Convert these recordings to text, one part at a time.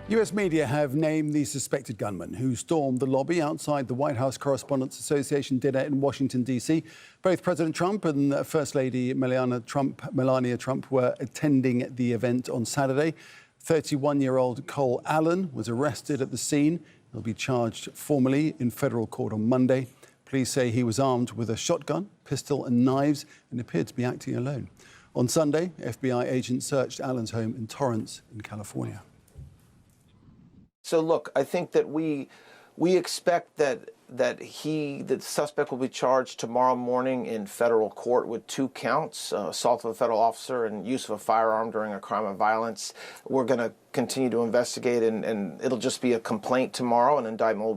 US media have named the suspected gunman who stormed the lobby outside the White House Correspondents Association dinner in Washington, D.C. Both President Trump and First Lady Melania Trump were attending the event on Saturday. 31-year-old Cole Allen was arrested at the scene. He'll be charged formally in federal court on Monday. Police say he was armed with a shotgun, pistol and knives and appeared to be acting alone. On Sunday, FBI agents searched Allen's home in Torrance in California. So look, I think that we expect that the suspect will be charged tomorrow morning in federal court with 2 counts, assault of a federal officer and use of a firearm during a crime of violence. We're going to continue to investigate, and it'll just be a complaint tomorrow. An indictment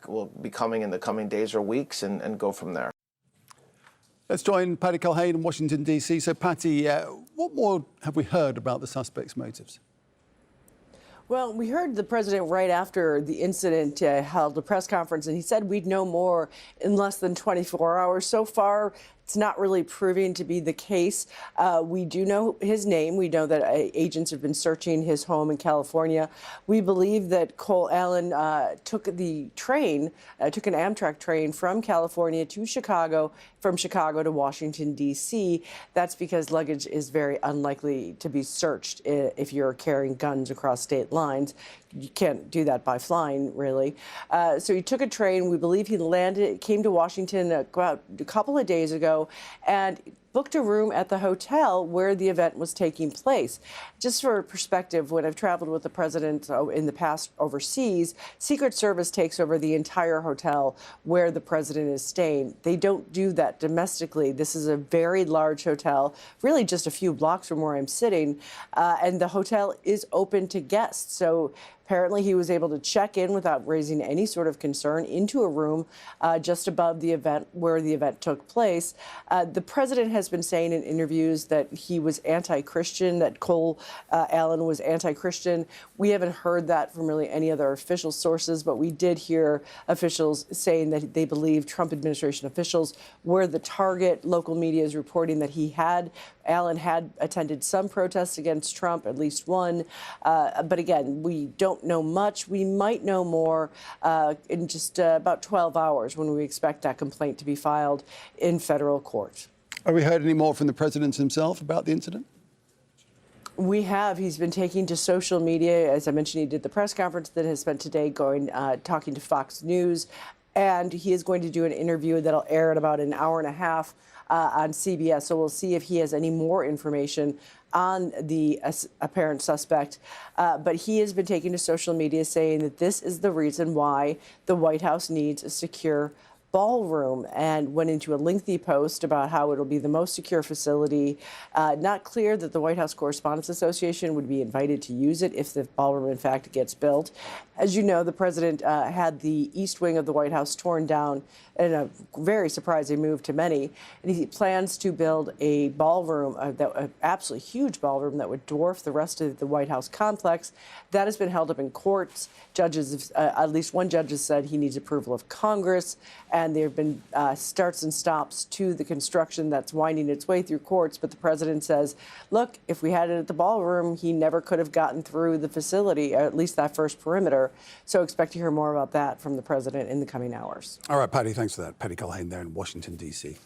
will be coming in the coming days or weeks, and go from there. Let's join Patty Culhane in Washington, D.C. So, Patty, what more have we heard about the suspect's motives? Well, we heard the president right after the incident held a press conference, and he said we'd know more in less than 24 hours. So far, it's not really proving to be the case. We do know his name. We know that agents have been searching his home in California. We believe that Cole Allen took the train, took an Amtrak train from California to Chicago, from Chicago to Washington, D.C. That's because luggage is very unlikely to be searched if you're carrying guns across state lines. You can't do that by flying, really. So he took a train. We believe he came to Washington about a couple of days ago and booked a room at the hotel where the event was taking place. Just for perspective, when I've traveled with the president in the past overseas, Secret Service takes over the entire hotel where the president is staying. They don't do that domestically. This is a very large hotel, really just a few blocks from where I'm sitting, and the hotel is open to guests. So apparently he was able to check in without raising any sort of concern into a room just above the event where the event took place. The president has been saying in interviews that he was anti-Christian, that Cole Allen was anti-Christian. We haven't heard that from really any other official sources, but we did hear officials saying that they believe Trump administration officials were the target. Local media is reporting that Allen had attended some protests against Trump, at least one. But again, we don't know much. We might know more in just about 12 hours when we expect that complaint to be filed in federal court. Have we heard any more from the president himself about the incident? We have. He's been taking to social media. As I mentioned, he did the press conference that has spent today talking to Fox News. And he is going to do an interview that'll air in about an hour and a half on CBS. So we'll see if he has any more information on the apparent suspect. But he has been taking to social media saying that this is the reason why the White House needs a secure ballroom, and went into a lengthy post about how it'll be the most secure facility. Not clear that the White House Correspondents Association would be invited to use it if the ballroom, in fact, gets built. As you know, the president had the east wing of the White House torn down in a very surprising move to many, and he plans to build a ballroom, an absolutely huge ballroom that would dwarf the rest of the White House complex. That has been held up in courts. Judges, at least one judge has said he needs approval of Congress, and there have been starts and stops to the construction that's winding its way through courts. But the president says, look, if we had it at the ballroom, he never could have gotten through the facility, or at least that first perimeter. So expect to hear more about that from the president in the coming hours. All right, Patty, thanks for that. Patty Culhane there in Washington, D.C.